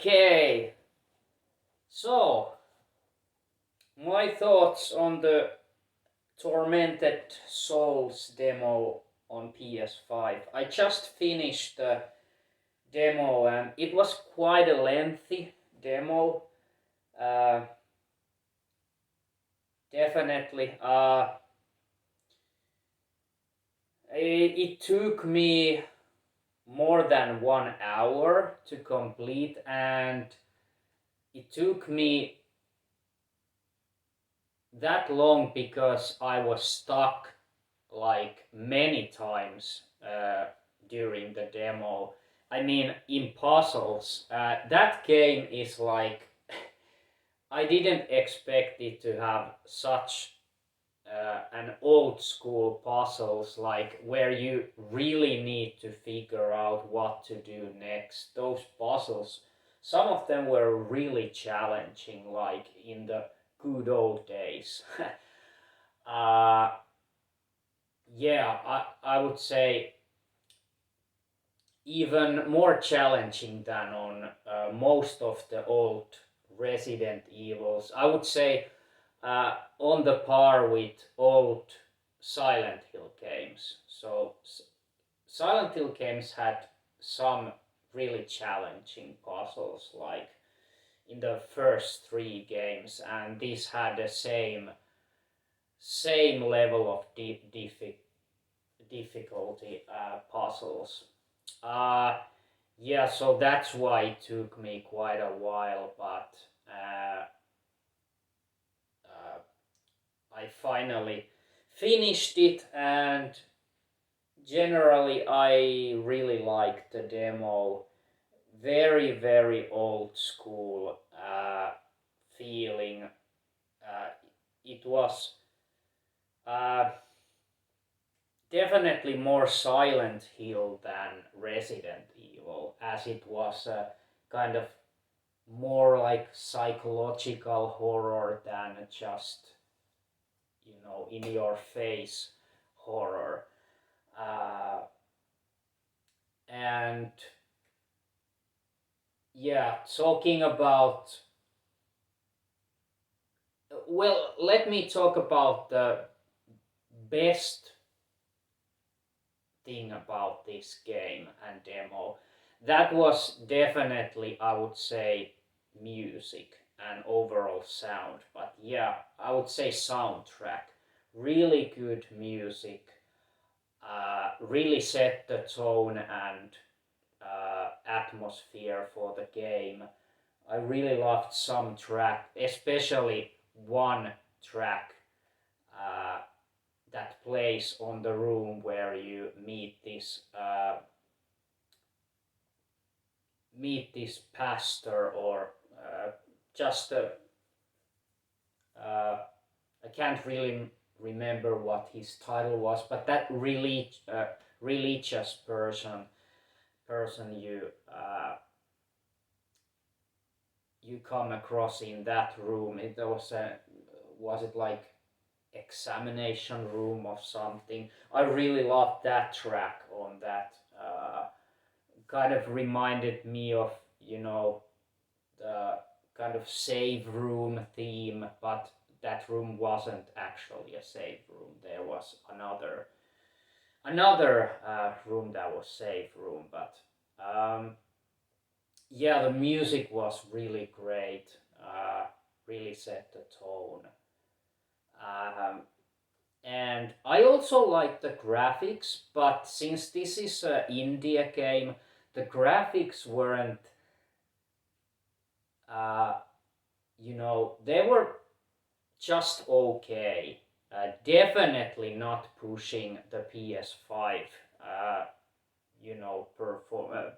Okay, so my thoughts on the Tormented Souls demo on PS5. I just finished the demo and it was quite a lengthy demo. Uh, definitely. It took me more than 1 hour to complete, and it took me that long because I was stuck like many times during the demo. I mean, in puzzles, that game is like I didn't expect it to have such an old school puzzles, like where you really need to figure out what to do next. Those puzzles, some of them were really challenging, like in the good old days. uh, yeah, I would say even more challenging than on most of the old Resident Evils. I would say on the par with old Silent Hill games. So Silent Hill games had some really challenging puzzles, like in the first three games, and this had the same level of difficulty puzzles. Uh, yeah, so that's why it took me quite a while, but I finally finished it, and generally I really liked the demo. Very old school feeling. It was uh, definitely more Silent Hill than Resident Evil, as it was a kind of more like psychological horror than just, in your face horror. Uh, and yeah, talking about, well, let me talk about the best thing about this game and demo. That was definitely, I would say, music and overall sound. But yeah, I would say soundtrack. Really good music. Really set the tone and atmosphere for the game. I really loved some track, especially one track uh, that plays on the room where you meet this pastor, or just a I can't really remember what his title was, but that religious person you come across in that room. It was it like examination room of something. I really loved that track on that. Kind of reminded me of, the kind of save room theme, but that room wasn't actually a save room. There was another room that was save room, but yeah, the music was really great. Really set the tone. Um, and I also like the graphics, but since this is an indie game, the graphics weren't, uh, they were just okay. Definitely not pushing the PS5, perform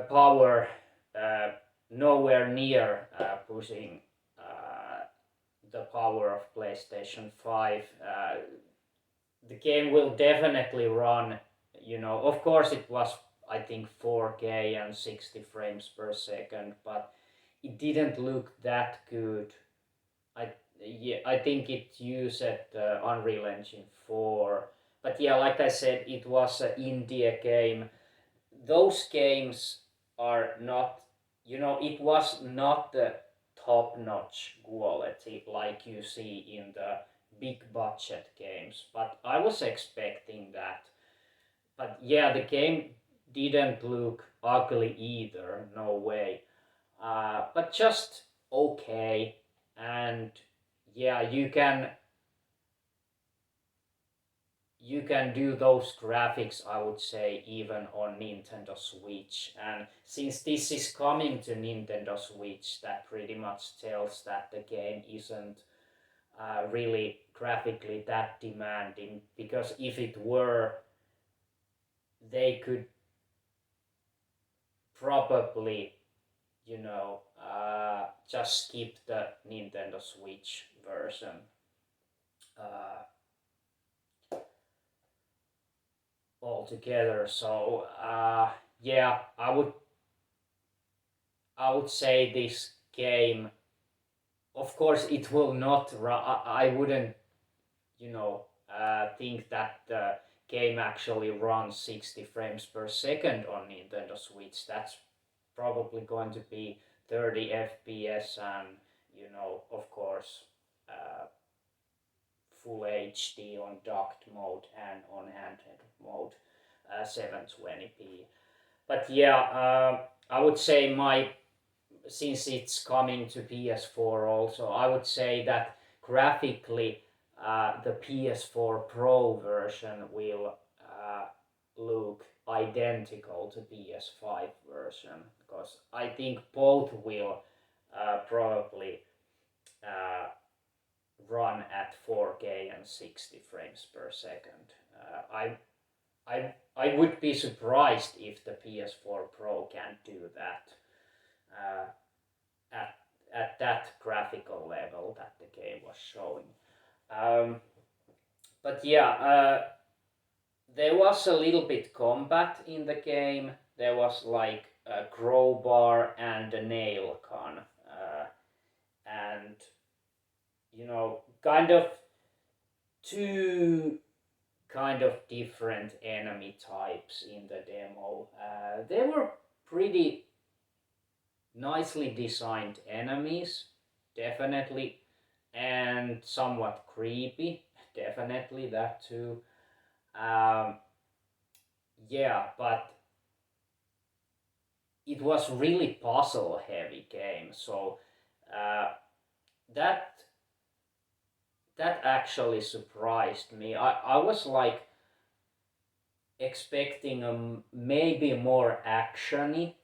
power, uh, nowhere near pushing the power of PlayStation 5. The game will definitely run, of course it was, I think, 4K and 60 frames per second, but it didn't look that good. I think it used Unreal Engine 4. But yeah, like I said, it was an indie game. those games are not, it was not the top-notch quality like you see in the big budget games, but I was expecting that. But yeah, the game didn't look ugly either, no way. But just okay. And yeah, you can do those graphics, I would say, even on Nintendo Switch. And since this is coming to Nintendo Switch, that pretty much tells that the game isn't really graphically that demanding. Because if it were, they could probably, just skip the Nintendo Switch version. Uh, Altogether. So yeah, I would say this game. Of course, it will not. I wouldn't, think that the game actually runs 60 frames per second on Nintendo Switch. That's probably going to be 30 FPS, and of course, uh, full HD on docked mode and on handheld mode, 720p. But yeah, I would say since it's coming to PS4 also, I would say that graphically the PS4 Pro version will look identical to PS5 version, because I think both will probably uh, run at 4K and 60 frames per second. I would be surprised if the PS4 Pro can't do that uh, at that graphical level that the game was showing. Um, but yeah, there was a little bit combat in the game. There was like a crowbar and a nail gun, and kind of two kind of different enemy types in the demo. They were pretty nicely designed enemies, definitely, and somewhat creepy, definitely that too. Um, yeah, but it was really puzzle heavy game, so uh, that that actually surprised me. I was like expecting a maybe more actiony,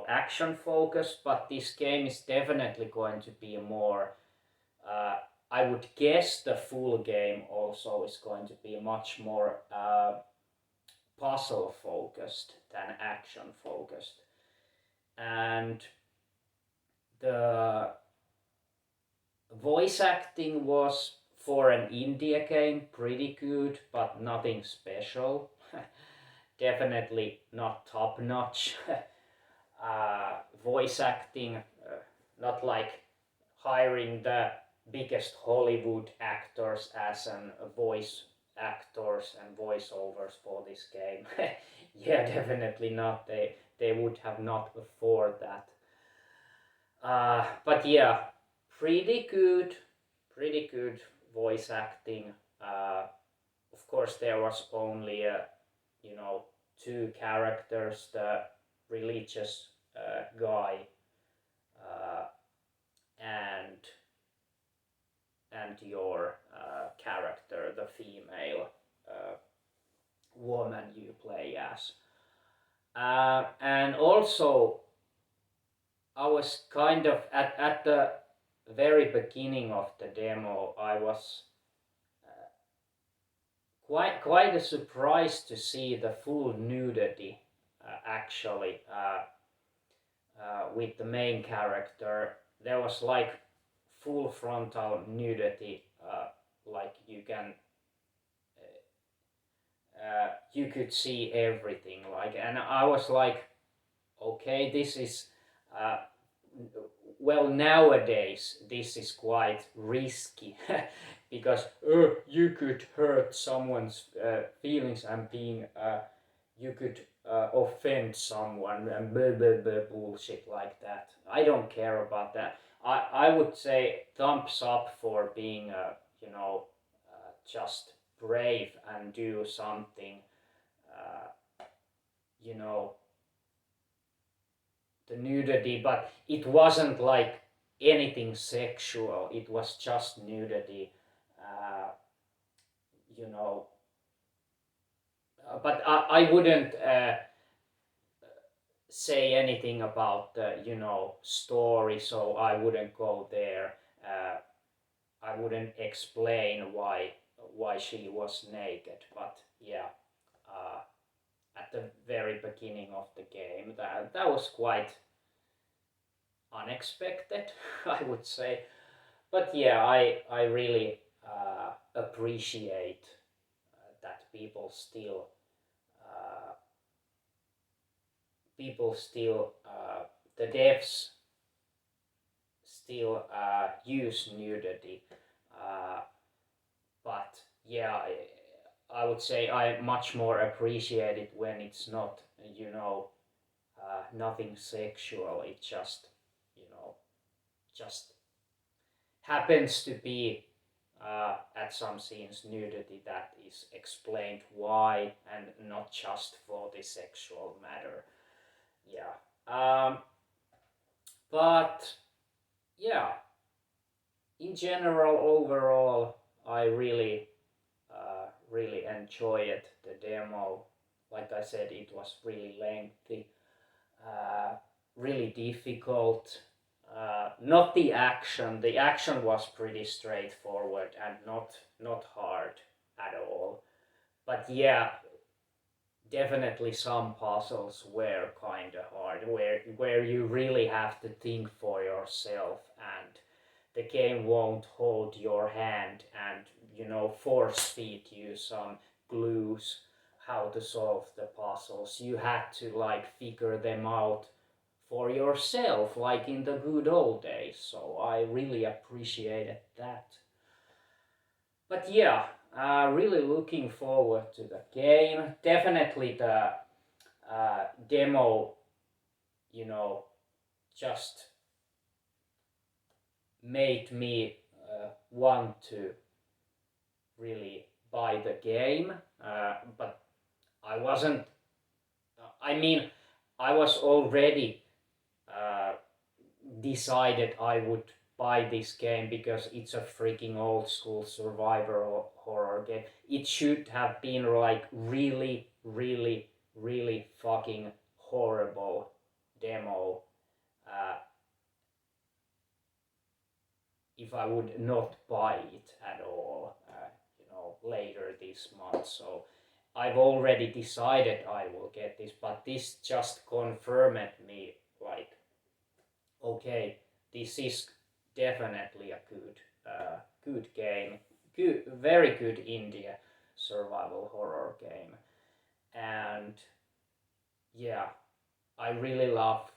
action focused, but this game is definitely going to be more. Uh, I would guess the full game also is going to be much more puzzle focused than action focused, and the voice acting was, for an India game, pretty good, but nothing special. Definitely not top notch. Voice acting, not like hiring the biggest Hollywood actors as an voice actors and voiceovers for this game. Yeah, definitely not. They would have not afford that. But yeah, pretty good, pretty good voice acting. Uh, of course, there was only two characters: the religious guy uh, and your character, the female woman you play as. And also, I was kind of at the very beginning of the demo. I was quite a surprise to see the full nudity actually with the main character. There was like full frontal nudity, like you could see everything, like, and I was like, okay, this is uh, well, nowadays this is quite risky because you could hurt someone's feelings and being you could offend someone and blah, blah, blah, bullshit like that. I don't care about that. I would say thumbs up for being, just brave and do something, uh, you know, the nudity, but it wasn't like anything sexual. It was just nudity, uh, you know. But I wouldn't say anything about the story, so I wouldn't go there. Uh, I wouldn't explain why she was naked, but yeah, uh, at the very beginning of the game, that was quite unexpected, I would say. But yeah, I really appreciate that uh, people still the devs still use nudity, uh, but yeah, I would say I much more appreciate it when it's not, nothing sexual. It just, you know, just happens to be at some scenes nudity that is explained why, and not just for the sexual matter. Yeah. But yeah, in general, overall, I really enjoyed the demo. Like I said, it was really lengthy, uh, really difficult. Not the action. The action was pretty straightforward and not hard at all. But yeah, definitely some puzzles were kind of hard, where you really have to think for yourself, and the game won't hold your hand and force feed you some clues how to solve the puzzles. You had to like figure them out for yourself, like in the good old days. So I really appreciated that. But yeah, really looking forward to the game. Definitely the demo, you know, just made me want to really buy the game. But I wasn't. I mean, I was already uh, decided I would buy this game because it's a freaking old school survival horror game. It should have been like really, really, really fucking horrible demo, uh, if I would not buy it at all, later this month. So I've already decided I will get this, but this just confirmed me like, okay, this is definitely a good game, very good indie survival horror game, and yeah, I really love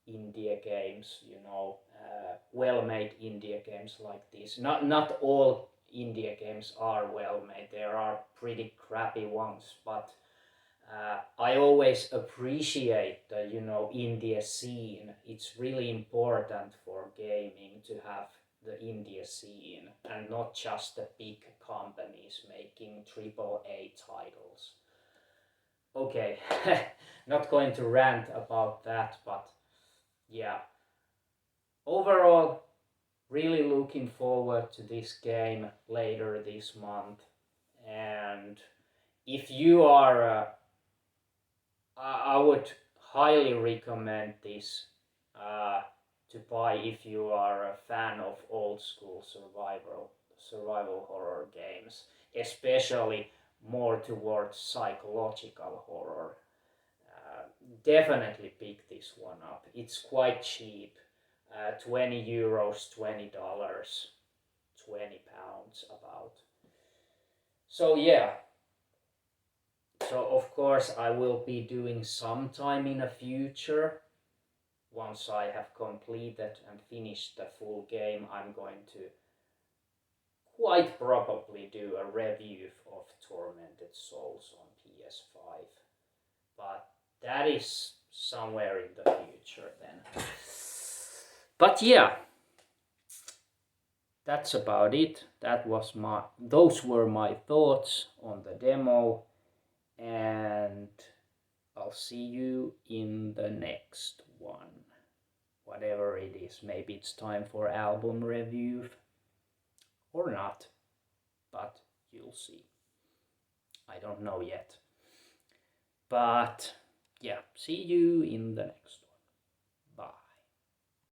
indie games. Well-made indie games like this. Not all indie games are well made. There are pretty crappy ones, but I always appreciate the indie scene. It's really important for gaming to have the indie scene and not just the big companies making AAA titles. Okay, not going to rant about that, but yeah, overall, really looking forward to this game later this month. And if you are I would highly recommend this uh, to buy if you are a fan of old school survival horror games, especially more towards psychological horror. Uh, Definitely pick this one up. It's quite cheap, €20, $20, £20 about. So yeah, so of course I will be doing sometime in the future. Once I have completed and finished the full game, I'm going to quite probably do a review of Tormented Souls on PS5. that is somewhere in the future then. But yeah, that's about it. Those were my thoughts on the demo, and I'll see you in the next one. Whatever it is, maybe it's time for album review or not, but you'll see. I don't know yet. But yeah, see you in the next one.